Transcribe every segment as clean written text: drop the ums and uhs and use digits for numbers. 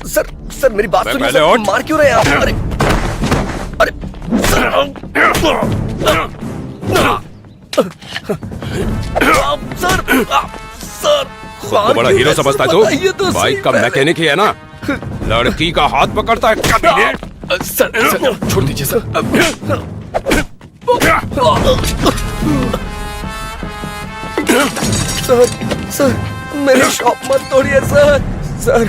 Sir sir मेरी बात सुनिए सर, मार क्यों रहे हैं आप? अरे अरे सर सर खुद को बड़ा हीरो समझता है तू? बाइक का मैकेनिक ही है ना, लड़की का हाथ पकड़ता है कभी नहीं। सर छोड़ दीजिए सर। सर सर मेरी शॉप मत तोड़िए सर। सर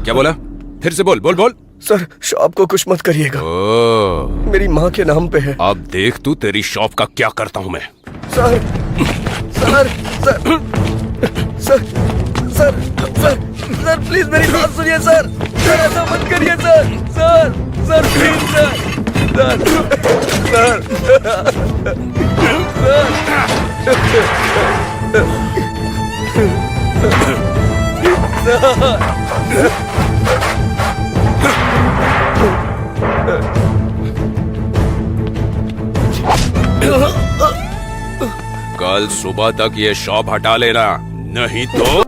क्या बोला? फिर से बोल बोल बोल। सर शॉप को कुछ मत करिएगा, मेरी माँ के नाम पे है। अब देख तू तेरी शॉप का क्या करता हूँ मैं। Sir sir sir sir sir sir sir please मेरी बात सुनिए सर। सर ऐसा मत करिए sir. Sir sir please sir sir कल सुबह तक ये शॉप हटा लेना, नहीं तो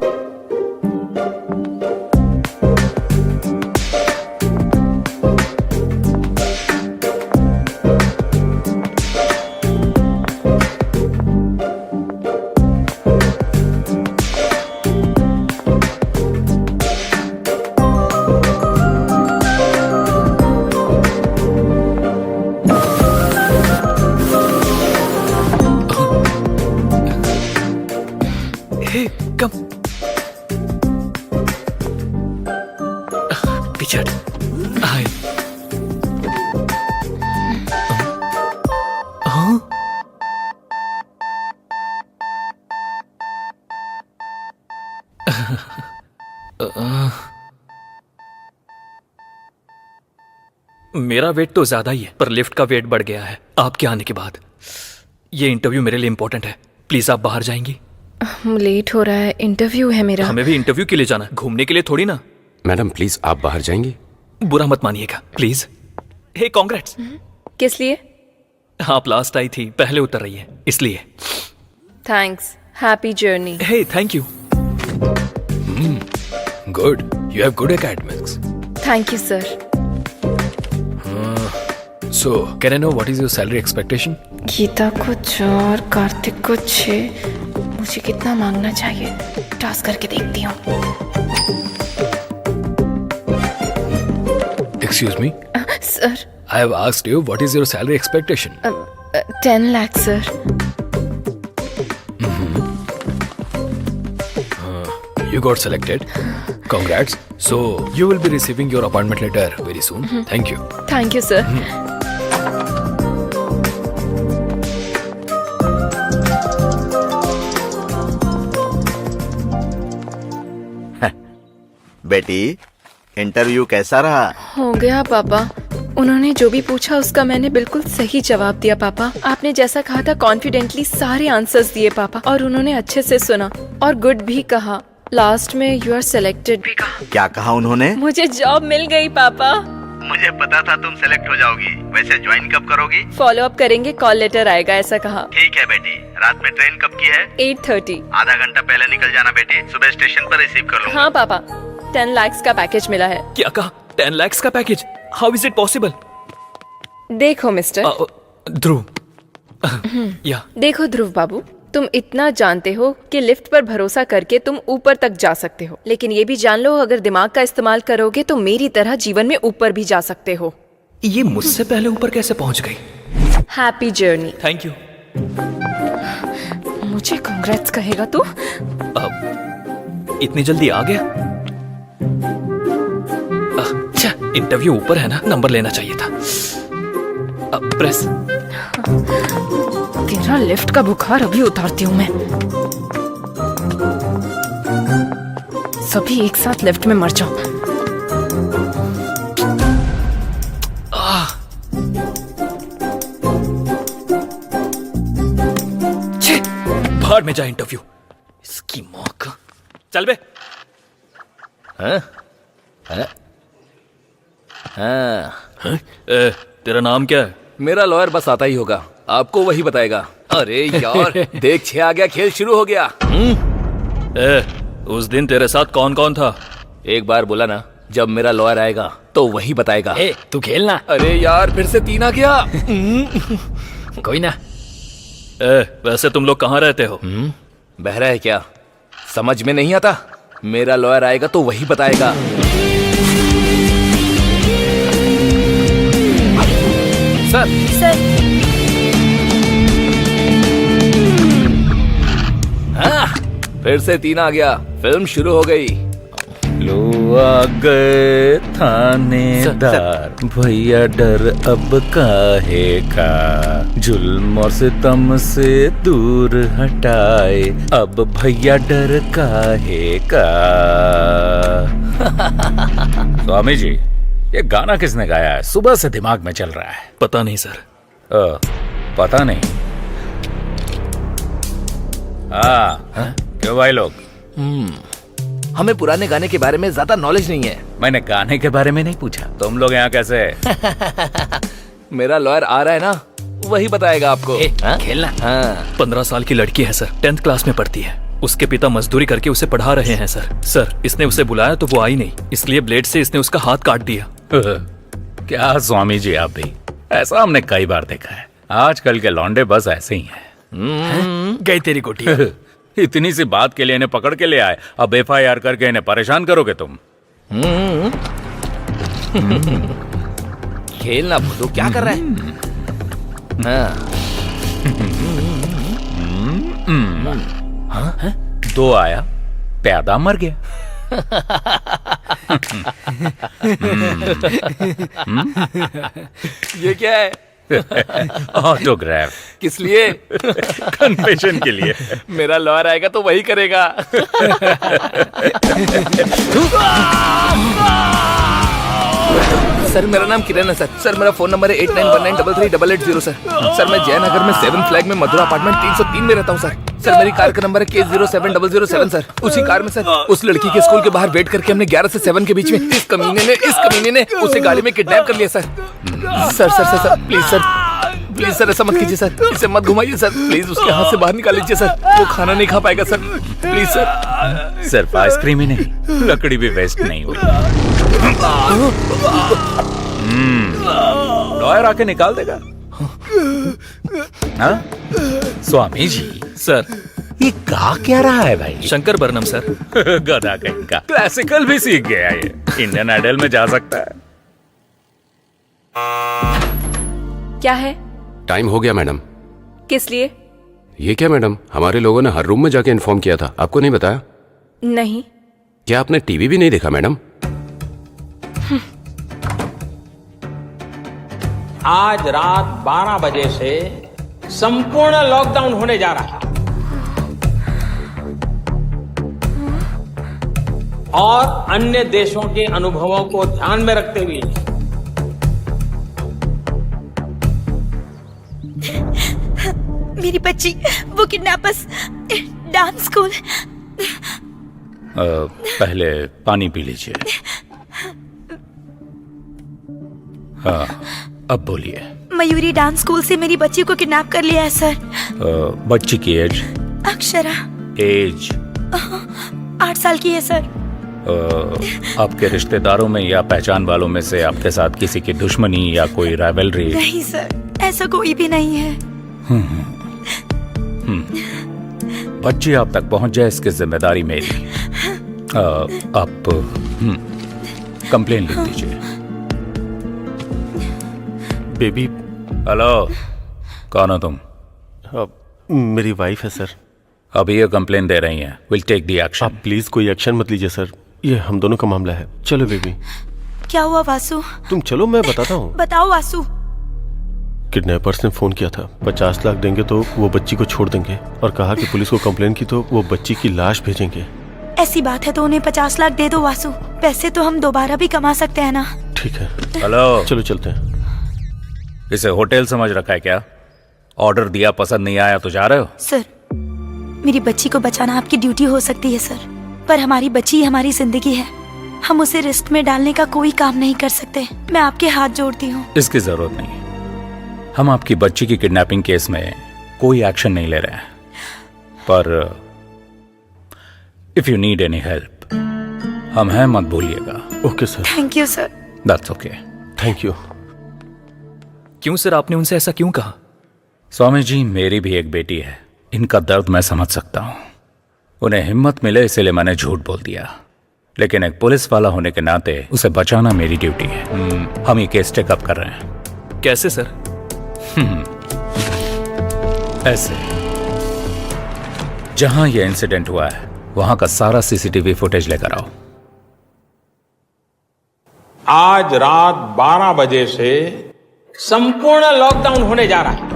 मेरा वेट तो ज्यादा ही है, पर लिफ्ट का वेट बढ़ गया है आपके आने के बाद। ये इंटरव्यू मेरे लिए इंपॉर्टेंट है, प्लीज आप बाहर जाएंगी? लेट हो रहा है, इंटरव्यू है मेरा। हमें भी इंटरव्यू के लिए जाना है, घूमने के लिए थोड़ी ना। मैडम प्लीज आप बाहर जाएंगी? बुरा मत मानिएगा प्लीज। Hey congrats. किस लिए? आप लास्ट आई थी, पहले उतर रही है इसलिए। Thanks, happy journey. Hey thank you. Good, you have good academics. Thank you sir. So, can I know what is your salary expectation? Gita को 4, कार्तिक को 6, मुझे कितना मांगना चाहिए? टास्क करके देखती हूँ। Excuse me? Sir. I have asked you what is your salary expectation? 10 lakh sir. You got selected. Congrats. So, you will be receiving your appointment letter very soon. Thank you. Thank you sir. बेटी interview कैसा रहा? हो गया पापा, उन्होंने जो भी पूछा उसका मैंने बिल्कुल सही जवाब दिया पापा। आपने जैसा कहा था कॉन्फिडेंटली सारे आंसर्स दिए पापा, और उन्होंने अच्छे से सुना और गुड भी कहा। लास्ट में यू आर सिलेक्टेड भी कहा। क्या कहा उन्होंने? मुझे जॉब मिल गई पापा। मुझे पता था तुम सेलेक्ट हो जाओगी। वैसे ज्वाइन कब करोगी? फॉलो अप करेंगे, कॉल लेटर आएगा ऐसा कहा। ठीक है बेटी। रात में ट्रेन कब की है? 8:30। आधा घंटा पहले निकल जाना बेटी, सुबह स्टेशन पर रिसीव कर लूंगा। हाँ पापा, 10 lakhs का पैकेज मिला है। क्या कहा? 10 lakhs का package? How is it possible? देखो मिस्टर ध्रुव, या देखो ध्रुव बाबू, तुम इतना जानते हो कि लिफ्ट पर भरोसा करके तुम ऊपर तक जा सकते हो, लेकिन ये भी जान लो अगर दिमाग का इस्तेमाल करोगे तो मेरी तरह जीवन में ऊपर भी जा सकते हो। ये मुझसे पहले ऊपर कैसे पहुंच गई? Happy journey. Thank you. मुझे कांग्रेट्स कहेगा तू? इतनी जल्दी आ गया? अच्छा, इंटरव्यू ऊपर है ना, नंबर लेना चाहिए था। प्रेस। तेरा लिफ्ट का बुखार अभी उतारती हूँ मैं। सभी एक साथ लिफ्ट में मर जाओ। बाहर में जा इंटरव्यू, इसकी मौका। चल बे। तेरा नाम क्या है? मेरा लॉयर बस आता ही होगा, आपको वही बताएगा। अरे यार देख, 6 आ गया, खेल शुरू हो गया। उस दिन तेरे साथ कौन कौन था? एक बार बोला ना, जब मेरा लॉयर आएगा तो वही बताएगा। ए, तू खेलना। अरे यार फिर से 3 आ गया। कोई ना। वैसे तुम लोग कहाँ रहते हो? बहरा है क्या? समझ में नहीं आता? मेरा लॉयर आएगा तो वही बताएगा। सर हाँ, फिर से 3 आ गया। फिल्म शुरू हो गई। लो आ गए थानेदार, भैया डर अब काहे का, जुल्म और सितम से दूर हटाए, अब भैया डर काहे का। स्वामी जी, ये गाना किसने गाया है? सुबह से दिमाग में चल रहा है। पता नहीं सर। पता नहीं। हाँ, क्यों भाई लोग? हमें पुराने गाने के बारे में ज्यादा नॉलेज नहीं है। मैंने गाने के बारे में नहीं पूछा। तुम लोग यहाँ कैसे? मेरा लॉयर आ रहा है ना, वही बताएगा आपको। खेलना। हाँ। 15 साल की लड़की है सर, 10th क्लास में पढ़ती है। उसके पिता मजदूरी करके उसे पढ़ा रहे हैं सर। इसने उसे बुलाया तो वो आई नहीं, इसलिए ब्लेड से इसने उसका हाथ काट दिया। क्या स्वामी जी आप भी? ऐसा हमने कई बार देखा है। आजकल के लौंडे बस ऐसे ही हैं। गई तेरी कुटिया। इतनी सी बात के लिए इन्हें पकड़ के ले आए, अब FIR करके इन्हें परेशान करोगे तुम? खेलना भूलो, क्या कर रहा है? हाँ। 2 आया, प्यादा मर गया। ये क्या है? ऑटोग्राफ। किस लिए? कन्फेशन के लिए। मेरा लॉयर आएगा तो वही करेगा। सर मेरा नाम किरण है सर। मेरा फोन नंबर है 8919338880 सर। मैं जयनगर में 7 फ्लैग में मधुरा अपार्टमेंट 303 में रहता हूँ सर। मेरी कार का नंबर है K07007 सर। उसी कार में सर, उस लड़की के स्कूल के बाहर वेट करके हमने 11 से 7 के बीच में इस कमीने ने उसे गाड़ी में किडनैप कर लिया सर। सर प्लीज सर ऐसा मत कीजिए सर। इसे मत घुमाइए सर, प्लीज उसके हाथ से बाहर निकाल लीजिए सर। वो खाना नहीं खा पाएगा सर, प्लीज सर। सिर्फ आइसक्रीम ही नहीं, लकड़ी भी वेस्ट नहीं हुई। लॉयर आके निकाल देगा। हाँ? स्वामी जी सर, ये गा क्या रहा है भाई? शंकर बरनम सर। गधा कहीं का। क्लासिकल भी सीख गया ये। इंडियन आइडल में जा सकता है। क्या है? टाइम हो गया मैडम। किस लिए? ये क्या मैडम, हमारे लोगों ने हर रूम में जाके इन्फॉर्म किया था, आपको नहीं बताया? नहीं। क्या आपने टीवी भी नहीं देखा मैडम? आज रात 12 बजे से संपूर्ण लॉकडाउन होने जा रहा है और अन्य देशों के अनुभवों को ध्यान में रखते हुए मेरी बच्ची, वो किडनैपर्स डांस स्कूल। पहले पानी पी लीजिए। हाँ, अब बोलिए। मयूरी डांस स्कूल से मेरी बच्ची को किडनैप कर लिया है सर। बच्ची की एज? अक्षरा। एज? 8 साल की है सर। आपके रिश्तेदारों में या पहचान वालों में से आपके साथ किसी की दुश्मनी या कोई राइवलरी? नहीं सर, ऐसा कोई भी नहीं है। बच्ची आप तक पहुंच जाए इसकी जिम्मेदारी मेरी। आप कंप्लेन लिख दीजिए। बेबी। हेलो, कौन हो तुम? मेरी वाइफ है सर। अभी ये कंप्लेन दे रही हैं। Will take the action. आप प्लीज कोई एक्शन मत लीजिए सर, ये हम दोनों का मामला है। चलो बेबी। क्या हुआ वासु? तुम चलो, मैं बताता हूँ। बताओ वासु। किडनैपर्स ने फोन किया था, 50 लाख देंगे तो वो बच्ची को छोड़ देंगे, और कहा कि पुलिस को कंप्लेन की तो वो बच्ची की लाश भेजेंगे। ऐसी बात है तो उन्हें 50 लाख दे दो वासु। पैसे तो हम दोबारा भी कमा सकते हैं ना। ठीक है। हेलो, चलो चलते हैं। इसे होटल समझ रखा है क्या? ऑर्डर दिया, पसंद नहीं आया तो जा रहे हो? सर, मेरी बच्ची को बचाना आपकी ड्यूटी हो सकती है सर, पर हमारी बच्ची हमारी जिंदगी है। हम उसे रिस्क में डालने का कोई काम नहीं कर सकते। मैं आपके हाथ जोड़ती हूँ। इसकी जरूरत नहीं। हम आपकी बच्ची की किडनैपिंग केस में कोई एक्शन नहीं ले रहे हैं, पर if you need any help, हम हैं, मत भूलिएगा। Okay sir. Thank you sir. That's okay. Thank you. क्यों सर, आपने उनसे ऐसा क्यों कहा? स्वामी जी, मेरी भी एक बेटी है, इनका दर्द मैं समझ सकता हूँ। उन्हें हिम्मत मिले इसलिए मैंने झूठ बोल दिया, लेकिन एक पुलिस वाला होने के नाते उसे बचाना मेरी ड्यूटी है। हम ये केस टेकअप कर रहे हैं। कैसे सर? ऐसे, जहां यह इंसिडेंट हुआ है वहां का सारा सीसीटीवी फुटेज लेकर आओ। आज रात 12 बजे से संपूर्ण लॉकडाउन होने जा रहा है।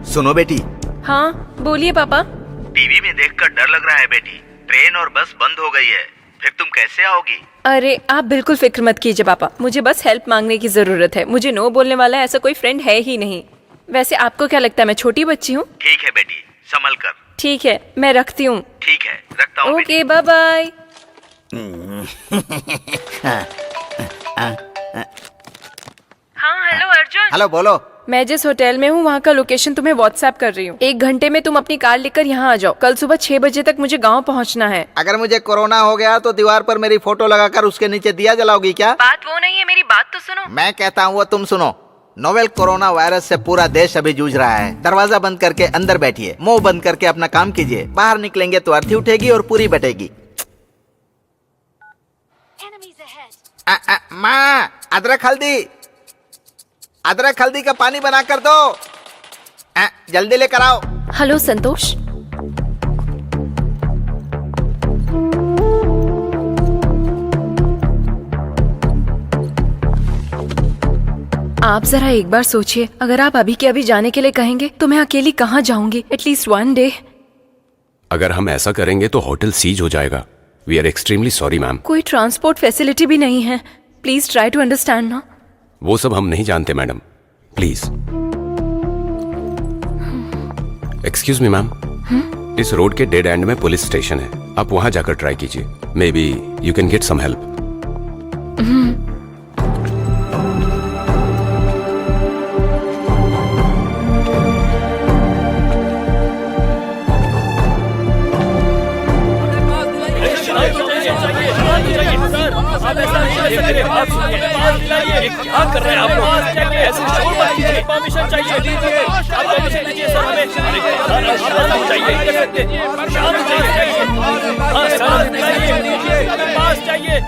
सुनो बेटी, हाँ बोलिए पापा। टीवी में देखकर डर लग रहा है बेटी। ट्रेन और बस बंद हो गई है, फिर तुम कैसे आओगी? अरे आप बिल्कुल फिक्र मत कीजिए पापा, मुझे बस हेल्प मांगने की जरूरत है। मुझे नो बोलने वाला ऐसा कोई फ्रेंड है ही नहीं। वैसे आपको क्या लगता है मैं छोटी बच्ची हूँ? ठीक है बेटी, संभल कर। ठीक है, मैं रखती हूँ। ठीक है, रखता हूँ। Okay, bye bye. हाँ हेलो अर्जुन। हेलो, बोलो। मैं जिस होटल में हूँ वहाँ का लोकेशन तुम्हें व्हाट्सएप कर रही हूँ। 1 घंटे में तुम अपनी कार लेकर यहाँ आ जाओ। कल सुबह 6 बजे तक मुझे गाँव पहुँचना है। अगर मुझे कोरोना हो गया तो दीवार पर मेरी फोटो लगाकर उसके नीचे दिया जलाओगी क्या? बात वो नहीं है, मेरी बात तो सुनो। मैं कहता हूँ वो तुम सुनो। नोवेल कोरोना वायरस से पूरा देश अभी जूझ रहा है। दरवाजा बंद करके अंदर बैठिए, मुंह बंद करके अपना काम कीजिए। बाहर निकलेंगे तो अर्थी उठेगी और पूरी बटेगी। माँ, अदरक हल्दी का पानी बना कर दो। जल्दी लेकर आओ। हेलो संतोष। आप जरा एक बार सोचिए, अगर आप अभी के अभी जाने के लिए कहेंगे तो मैं अकेली कहाँ जाऊंगी? At least 1 day. अगर हम ऐसा करेंगे तो होटल सीज हो जाएगा। We are extremely sorry ma'am. कोई ट्रांसपोर्ट फैसिलिटी भी नहीं है। प्लीज ट्राई टू अंडरस्टैंड ना। वो सब हम नहीं जानते madam, please. Excuse me ma'am, इस रोड के डेड एंड में पुलिस स्टेशन है, आप वहां जाकर ट्राई कीजिए। Maybe you can get some help. क्या कर रहे हैं आप लोग? ऐसे शोर मत कीजिए। परमिशन चाहिए, दीजिए। आप परमिशन दीजिए सर हमें। शांत चाहिए, शांत चाहिए। हाँ, शांत चाहिए, पास चाहिए।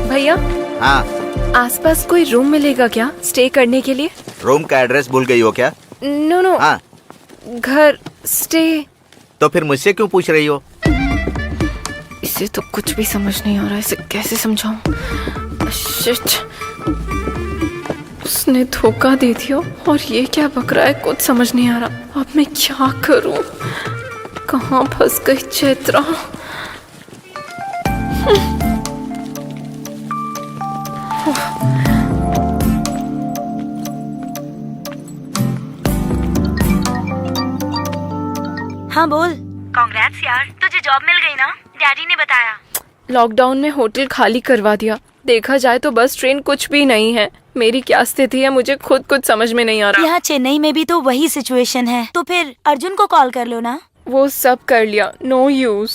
भैया, हाँ, आसपास कोई रूम मिलेगा क्या स्टे करने के लिए? रूम का एड्रेस भूल गई हो क्या? नो, हाँ, घर स्टे। तो फिर मुझसे क्यों पूछ रही हो? इसे तो कुछ भी समझ नहीं आ रहा है, इसे कैसे समझाऊं? शिट, उसने धोखा दे दिया और ये क्या बक रहा है, कुछ समझ नहीं आ रहा। अब मैं क्या करूं? कहाँ फंस गई चैत्रा? हाँ बोल। कांग्रेट्स यार, तुझे जॉब मिल गई ना? डैडी ने बताया। लॉकडाउन में होटल खाली करवा दिया। देखा जाए तो बस ट्रेन कुछ भी नहीं है। मेरी क्या स्थिति है मुझे खुद कुछ समझ में नहीं आ रहा। यहाँ चेन्नई में भी तो वही सिचुएशन है, तो फिर अर्जुन को कॉल कर लो ना। वो सब कर लिया, नो यूज।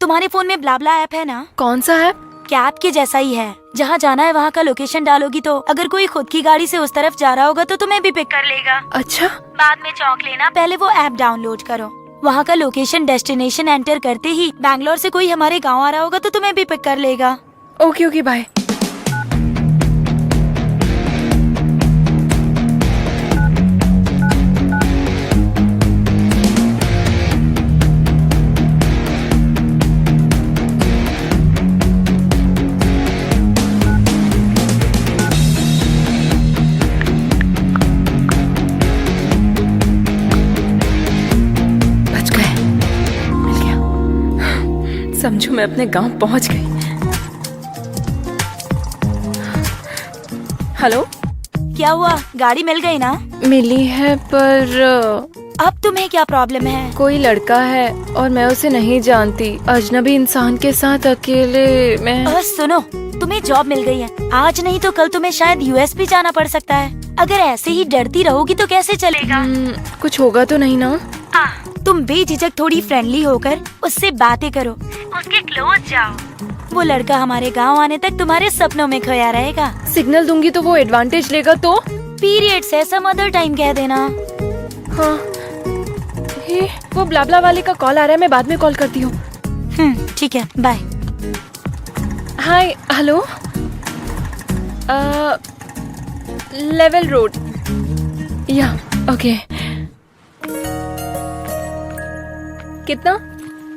तुम्हारे फोन में ब्लाब्ला ऐप है ना? कौन सा ऐप? कैब के जैसा ही है। जहाँ जाना है वहाँ का लोकेशन डालोगी तो अगर कोई खुद की गाड़ी से उस तरफ जा रहा होगा तो तुम्हें भी पिक कर लेगा। अच्छा, बाद में चौंक लेना, पहले वो ऐप डाउनलोड करो। वहाँ का लोकेशन डेस्टिनेशन एंटर करते ही बैंगलोर से कोई हमारे गाँव आ रहा होगा तो तुम्हें भी पिक कर लेगा। Okay bye. समझो मैं अपने गांव पहुंच गई। हेलो, क्या हुआ? गाड़ी मिल गई ना? मिली है पर अब तुम्हें क्या प्रॉब्लम है? कोई लड़का है और मैं उसे नहीं जानती। अजनबी इंसान के साथ अकेले मैं। सुनो, तुम्हें जॉब मिल गई है। आज नहीं तो कल तुम्हें शायद यूएस भी जाना पड़ सकता है। अगर ऐसे ही डरती रहोगी तो कैसे चलेगा? कुछ होगा तो नहीं ना? तुम बेझिझक थोड़ी फ्रेंडली होकर उससे बातें करो, उसके क्लोज जाओ। वो लड़का हमारे गांव आने तक तुम्हारे सपनों में खोया रहेगा। सिग्नल दूंगी तो वो एडवांटेज लेगा तो? पीरियड्स है, सम अदर टाइम कह देना। हाँ, वो ब्लाब्ला वाले का कॉल आ रहा है, मैं बाद में कॉल करती हूँ। ठीक है, बाय। हाय, हेलो। Level road. या, ओके। कितना?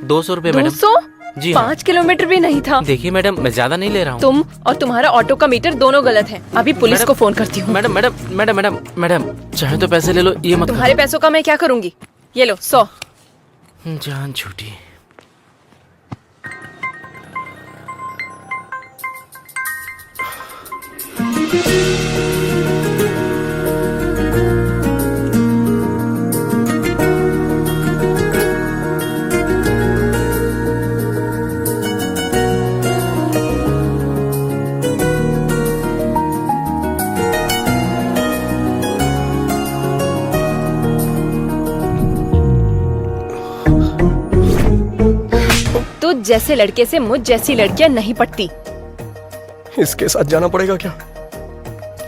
200 रुपए मैडम। 200? जी हाँ। 5 किलोमीटर भी नहीं था। देखिए मैडम, मैं ज्यादा नहीं ले रहा हूँ। तुम और तुम्हारा ऑटो का मीटर दोनों गलत है। अभी पुलिस को फोन करती हूँ। Madam madam madam madam madam, चाहे तो पैसे ले लो, ये मत तुम्हारे पैसों का मैं क्या करूँगी? ये लो 100। जान छूटी। तो जैसे लड़के से मुझ जैसी लड़कियां नहीं पटती। इसके साथ जाना पड़ेगा क्या?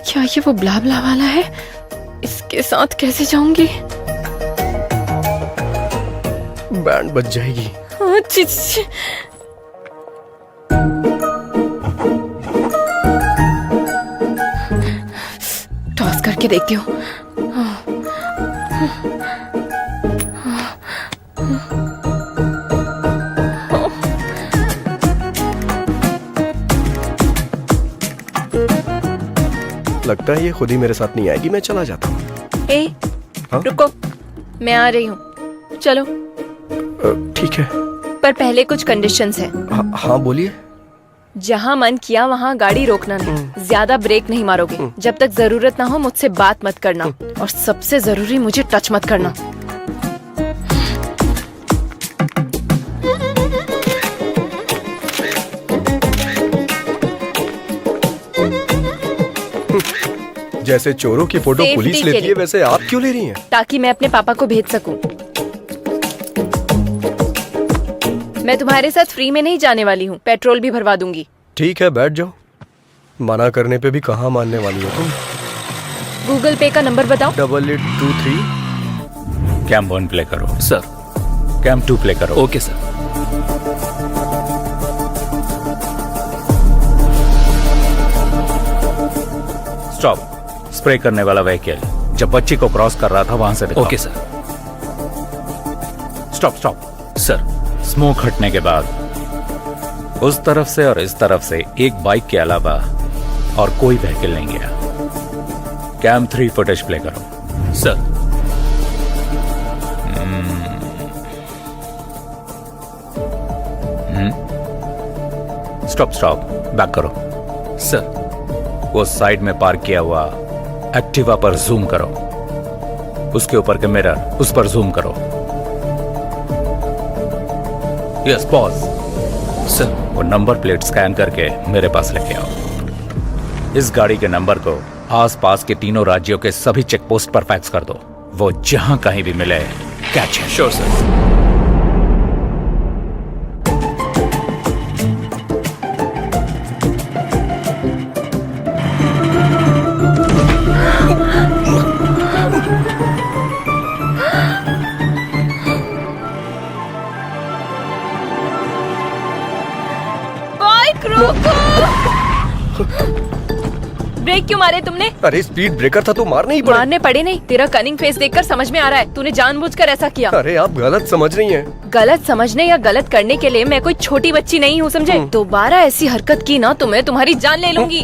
क्या ये वो ब्लाब्ला वाला है? इसके साथ कैसे जाऊंगी? बैंड बज जाएगी। हाँ, छी, छी। टॉस करके देखती हूँ। लगता है ये खुद ही मेरे साथ नहीं आएगी, मैं चला जाता हूँ। ए, हाँ? रुको, मैं आ रही हूँ। चलो। ठीक है, पर पहले कुछ कंडीशंस हैं। हाँ बोलिए। जहाँ मन किया वहाँ गाड़ी रोकना नहीं, ज्यादा ब्रेक नहीं मारोगे। जब तक जरूरत ना हो मुझसे बात मत करना, और सबसे जरूरी मुझे टच मत करना। जैसे चोरों की फोटो Safety पुलिस के लेती है, लिए। वैसे आप क्यों ले रही हैं? ताकि मैं अपने पापा को भेज सकूं। मैं तुम्हारे साथ फ्री में नहीं जाने वाली हूँ, पेट्रोल भी भरवा दूंगी। ठीक है, बैठ जाओ। मना करने पे भी कहाँ मानने वाली हो तुम? गूगल पे का नंबर बताओ। 8823। कैंप 1 प्ले करो। सर। कैंप 2 प्ले करो। Okay sir. स्टॉप। स्प्रे करने वाला व्हीकल जब बच्ची को क्रॉस कर रहा था वहां से दिखाओ। Okay sir. Stop stop. Sir. Smoke हटने के बाद उस तरफ से और इस तरफ से एक बाइक के अलावा और कोई व्हीकल नहीं गया। कैम 3 फुटेज प्ले करो। सर। Stop stop. बैक करो। सर। वो साइड में पार्क किया हुआ एक्टिवा पर जूम करो। उसके ऊपर के मिरर, उस पर जूम करो। Yes, pause. सर। वो नंबर प्लेट स्कैन करके मेरे पास लेके आओ। इस गाड़ी के नंबर को आसपास के तीनों राज्यों के सभी चेक पोस्ट पर फैक्स कर दो। वो जहां कहीं भी मिले कैच है। Sure sir. बाइक रोको। ब्रेक क्यों मारे तुमने? अरे स्पीड ब्रेकर था तो मारने ही पड़े। मारने पड़े नहीं, तेरा कनिंग फेस देखकर समझ में आ रहा है तूने जानबूझकर ऐसा किया। अरे आप गलत समझ रही हैं। गलत समझने या गलत करने के लिए मैं कोई छोटी बच्ची नहीं हूँ, समझे? दोबारा ऐसी हरकत की ना तो मैं तुम्हारी जान ले लूंगी।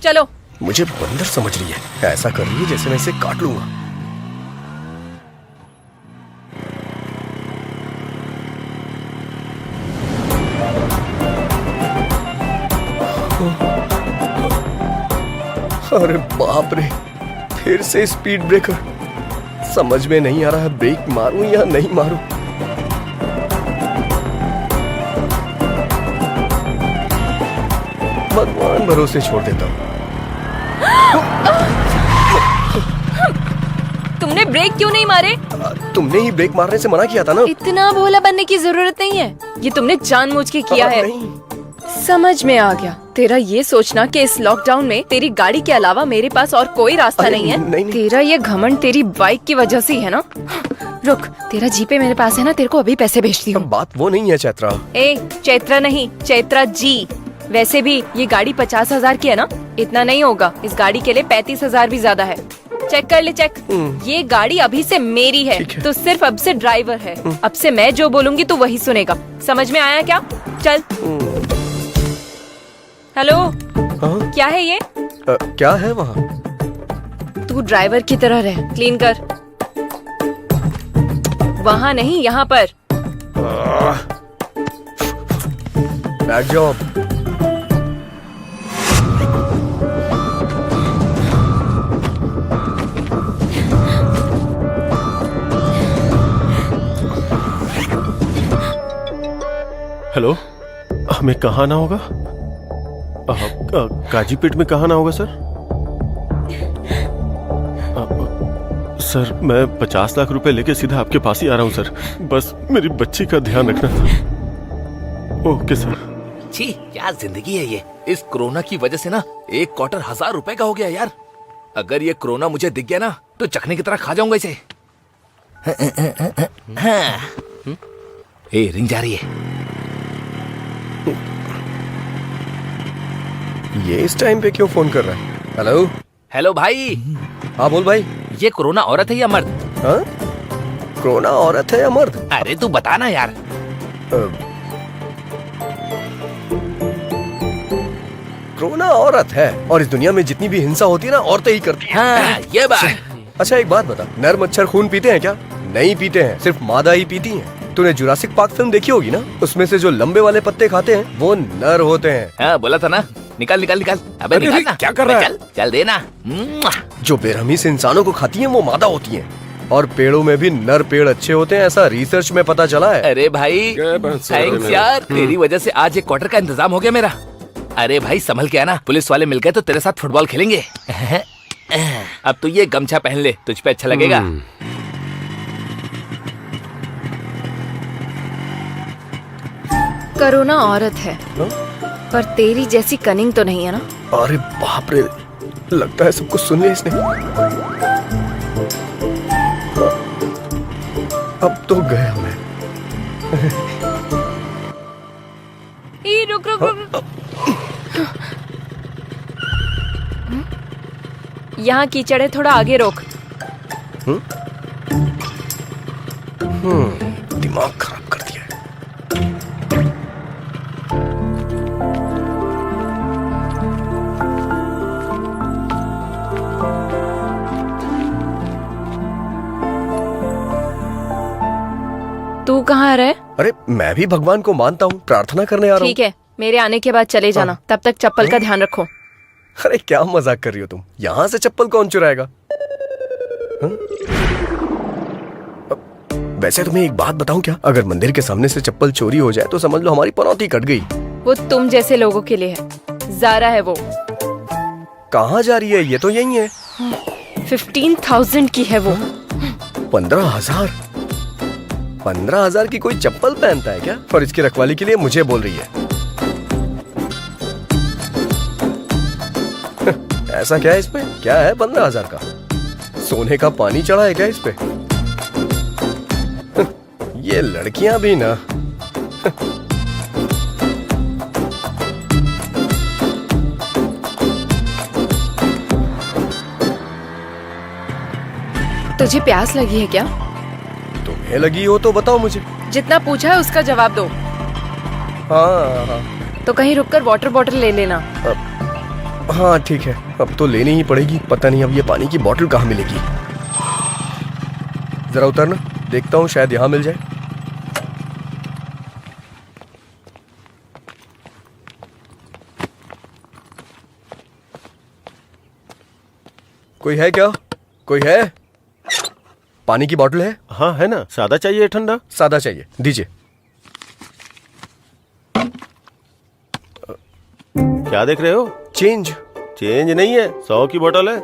चलो। मुझे बंदर समझ रही है, ऐसा कर रही है जैसे मैं इसे काट लूंगा। अरे बाप रे, फिर से स्पीड ब्रेकर। समझ में नहीं आ रहा है ब्रेक मारूं या नहीं मारूं। भगवान भरोसे छोड़ देता हूं। तुमने ब्रेक क्यों नहीं मारे? तुमने ही ब्रेक मारने से मना किया था ना। इतना भोला बनने की जरूरत नहीं है, ये तुमने जानबूझ के किया है। नहीं। समझ में आ गया। तेरा ये सोचना कि इस लॉकडाउन में तेरी गाड़ी के अलावा मेरे पास और कोई रास्ता अरे नहीं है। नहीं। तेरा ये घमंड तेरी बाइक की वजह से ही है ना। रुक, तेरा जीपे मेरे पास है ना, तेरे को अभी पैसे भेजती हूँ। बात वो नहीं है चैत्रा। ए, चैत्रा नहीं, चैत्रा जी। वैसे भी ये गाड़ी 50,000 की है ना, इतना नहीं होगा। इस गाड़ी के लिए 35,000 भी ज्यादा है। चेक कर ले, चेक। ये गाड़ी अभी से मेरी है, तो सिर्फ अब से ड्राइवर है। अब से मैं जो बोलूंगी तो वही सुनेगा। समझ में आया क्या? चल। हेलो, हाँ? क्या है ये? क्या है वहाँ? तू ड्राइवर की तरह रह, क्लीन कर। वहाँ नहीं, यहाँ पर। Bad job. हेलो, हमें कहाँ आना होगा? काजीपेट में कहाँ आना होगा सर? सर मैं 50 लाख रुपए लेके सीधा आपके पास ही आ रहा हूँ सर। बस मेरी बच्ची का ध्यान रखना था। Okay sir. छी, क्या जिंदगी है ये। इस कोरोना की वजह से ना एक क्वार्टर 1000 रुपए का हो गया यार। अगर ये कोरोना मुझे दिख गया ना तो चखने की तरह खा जाऊंगा इसे। ए, रिंग जा रही है। ये इस टाइम पे क्यों फोन कर रहा है? हेलो। हेलो भाई। हाँ बोल भाई। ये कोरोना औरत है या मर्द? हाँ? कोरोना औरत है या मर्द? अरे तू बता ना यार। कोरोना औरत है, और इस दुनिया में जितनी भी हिंसा होती है ना, औरतें ही करती हैं। हाँ, ये बात। अच्छा एक बात बता, नर मच्छर खून पीते हैं क्या? नहीं पीते हैं, सिर्फ मादा ही पीती हैं। तूने जुरासिक पार्क फिल्म देखी होगी ना, उसमें से जो लंबे वाले पत्ते खाते हैं वो नर होते हैं। हाँ, बोला था ना। निकाल निकाल निकाल। अबे अरे निकाल ना। क्या कर रहा है? चल चल देना। जो बेरहमी से इंसानों को खाती हैं वो मादा होती हैं, और पेड़ों में भी नर पेड़ अच्छे होते हैं, ऐसा रिसर्च में पता चला है। अरे भाई थैंक्स यार, तेरी वजह से आज एक क्वार्टर का इंतजाम हो गया मेरा। अरे भाई संभल के आना, पुलिस वाले मिल गए तो तेरे साथ फुटबॉल खेलेंगे। अब तो ये गमछा पहन ले, तुझ पे अच्छा लगेगा। कोरोना औरत है, पर तेरी जैसी कनिंग तो नहीं है ना। अरे बाप रे, लगता है सब कुछ सुन लिया इसने। अब तो गया मैं। रुक रुक रुक। यहाँ कीचड़ है, थोड़ा आगे रोक। दिमाग खराब कर दिया है। तू कहाँ रहे? अरे मैं भी भगवान को मानता हूँ, प्रार्थना करने आ रहा हूँ। ठीक है, मेरे आने के बाद चले जाना। तब तक चप्पल का ध्यान रखो। अरे क्या मजाक कर रही हो तुम? यहाँ से चप्पल कौन चुराएगा? वैसे तुम्हें एक बात बताऊं क्या? अगर मंदिर के सामने से चप्पल चोरी हो जाए तो समझ लो हमारी पनौती कट गई। वो तुम जैसे लोगों के लिए है। ज़ारा है वो। कहाँ जा रही है? ये तो यही है। 15,000 की है वो। 15,000? 15,000 की कोई चप्पल पहनता है क्या? और इसकी रखवाली के लिए मुझे बोल रही है। ऐसा क्या है इसमें? क्या है 15,000 का? सोने का पानी चढ़ा है क्या इस पे? ये लड़कियां भी ना। तुझे प्यास लगी है क्या? तुम्हें लगी हो तो बताओ मुझे। जितना पूछा है उसका जवाब दो। हाँ तो कहीं रुककर वाटर बॉटल ले लेना। हाँ ठीक है, अब तो लेनी ही पड़ेगी। पता नहीं अब ये पानी की बोतल कहाँ मिलेगी। जरा उतरना, देखता हूँ शायद यहाँ मिल जाए। कोई है क्या? कोई है? पानी की बोतल है? हाँ है ना, सादा चाहिए या ठंडा? सादा चाहिए, दीजिए। क्या देख रहे हो? चेंज। चेंज नहीं है, 100 की बोतल है।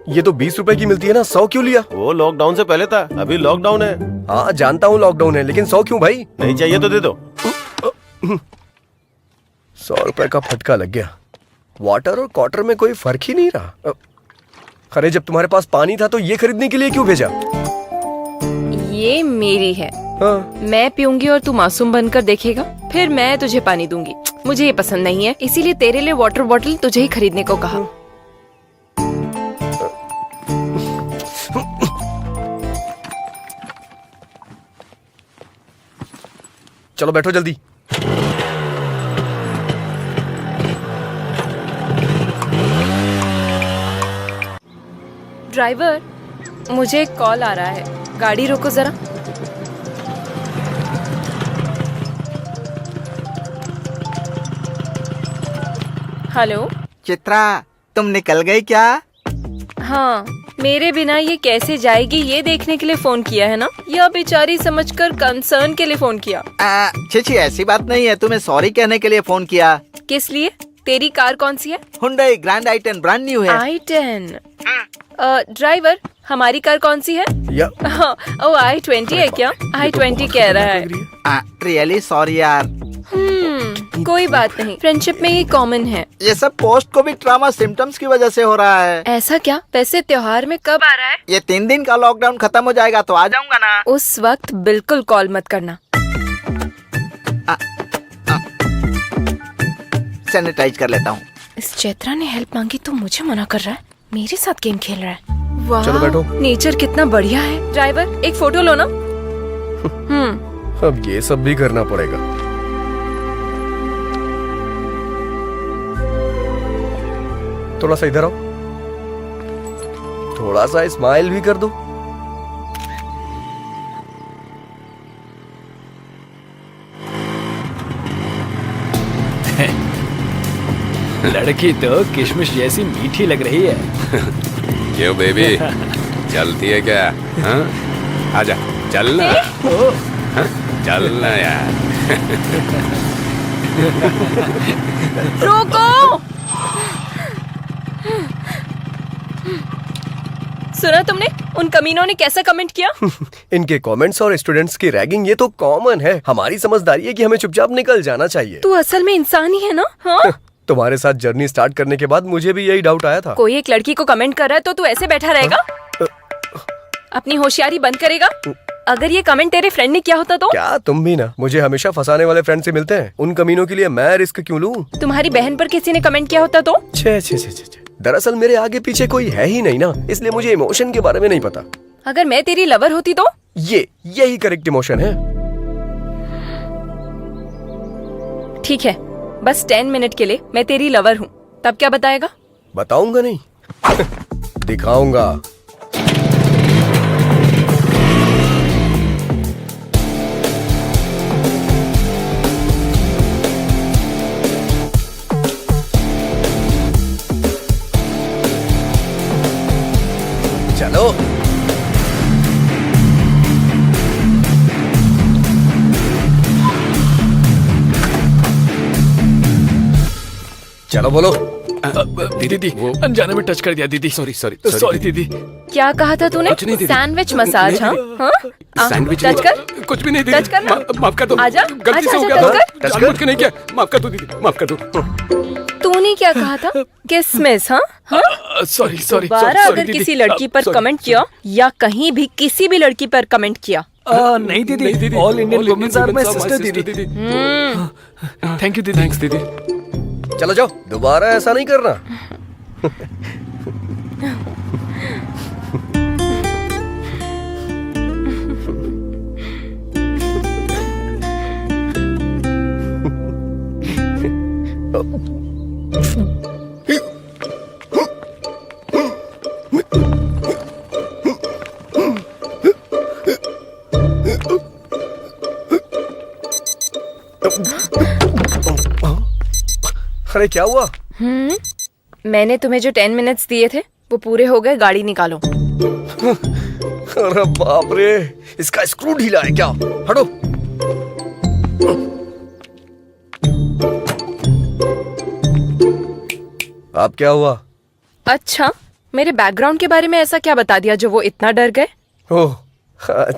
ये तो 20 रुपए की मिलती है ना, 100 क्यों लिया? वो लॉकडाउन से पहले था, अभी लॉकडाउन है। हाँ जानता हूँ लॉकडाउन है, लेकिन 100 क्यों भाई? नहीं चाहिए तो दे दो। 100 रुपए का फटका लग गया। वाटर और क्वार्टर में कोई फर्क ही नहीं रहा। अरे जब तुम्हारे पास पानी था तो ये खरीदने के लिए क्यों भेजा? ये मेरी है। हाँ। मैं पीऊंगी और तू मासूम बनकर देखेगा, फिर मैं तुझे पानी दूंगी। मुझे ये पसंद नहीं है, इसीलिए तेरे लिए वाटर बॉटल तुझे ही खरीदने को कहा। चलो बैठो जल्दी। ड्राइवर, मुझे एक कॉल आ रहा है, गाड़ी रोको जरा। हेलो। चित्रा, तुम निकल गई क्या? हाँ, मेरे बिना ये कैसे जाएगी ये देखने के लिए फोन किया है ना, या बेचारी समझकर कंसर्न के लिए फोन किया? छी ऐसी बात नहीं है, तुम्हें सॉरी कहने के लिए फोन किया। किस लिए? तेरी कार कौन सी है? Hyundai grand i10 brand new है। i10। ड्राइवर, हमारी कार कौन सी है? हाँ, ओ i20 है क्या? i20 कह रहा है। रियली सॉरी यार। कोई बात नहीं, फ्रेंडशिप में ये कॉमन है। ये सब पोस्ट कोविड ट्रॉमा सिम्टम्स की वजह से हो रहा है। ऐसा क्या? वैसे त्योहार में कब आ रहा है? ये 3 दिन का लॉकडाउन खत्म हो जाएगा तो आ जाऊंगा ना। उस वक्त बिल्कुल कॉल मत करना। सैनिटाइज कर लेता हूँ। इस चैत्रा ने हेल्प मांगी तो मुझे मना कर रहा है, मेरे साथ गेम खेल रहा है। वाह, चलो बैठो। नेचर कितना बढ़िया है। ड्राइवर, एक फोटो लो ना। अब ये सब भी करना पड़ेगा। थोड़ा सा इधर आओ, थोड़ा सा स्माइल भी कर दो। लड़की तो किशमिश जैसी मीठी लग रही है। क्यों बेबी, चलती है क्या? हाँ? आजा, चलना। हाँ? चलना यार। रोको। सुना तुमने? उन कमीनों ने कैसा कमेंट किया? इनके कमेंट्स और स्टूडेंट्स की रैगिंग ये तो कॉमन है। हमारी समझदारी है कि हमें चुपचाप निकल जाना चाहिए। तू असल में इंसान ही है ना? हाँ? तुम्हारे साथ जर्नी स्टार्ट करने के बाद मुझे भी यही डाउट आया था। कोई एक लड़की को कमेंट कर रहा है तो तू ऐसे बैठा रहेगा? अपनी होशियारी बंद करेगा? अगर ये कमेंट तेरे फ्रेंड ने किया होता तो? क्या तुम भी ना मुझे हमेशा फंसाने वाले फ्रेंड से मिलते हैं। उन कमीनों के लिए मैं रिस्क क्यों लूं? तुम्हारी बहन पर किसी ने कमेंट किया होता तो? छे छे छे छे। दरअसल मेरे आगे पीछे कोई है ही नहीं ना, इसलिए मुझे इमोशन के बारे में नहीं पता। अगर मैं तेरी लवर होती तो? यही करेक्ट इमोशन है। ठीक है, बस 10 मिनट के लिए मैं तेरी लवर हूँ, तब क्या बताएगा? बताऊंगा नहीं दिखाऊंगा। चलो चलो बोलो। दीदी अनजाने में टच कर दिया दीदी। सॉरी दीदी। क्या कहा था तूने? कुछ नहीं दीदी। Sandwich massage? हाँ? सैंडविच टच कर। कुछ भी नहीं टच दीदी। करना। माफ कर दो। आजा, गलती से हो आजा, गया। टच कर। जानबूझ के नहीं किया। माफ कर दो दीदी, माफ कर दो। तूने क्या कहा था? किसमिस? हाँ? सॉरी दोबारा अगर किसी लड़की पर कमेंट किया या कहीं भी किसी भी लड़की पर कमेंट किया। नहीं दीदी, all Indian womens are my sister दीदी। थैंक यू दीदी। थैंक्स दीदी। चलो जाओ, दोबारा ऐसा नहीं करना। अरे क्या हुआ? मैंने तुम्हें जो 10 मिनट्स दिए थे वो पूरे हो गए, गाड़ी निकालो। अरे बाप रे, इसका स्क्रू ढीला है क्या? हटो। अब क्या हुआ? अच्छा, मेरे बैकग्राउंड के बारे में ऐसा क्या बता दिया जो वो इतना डर गए? ओह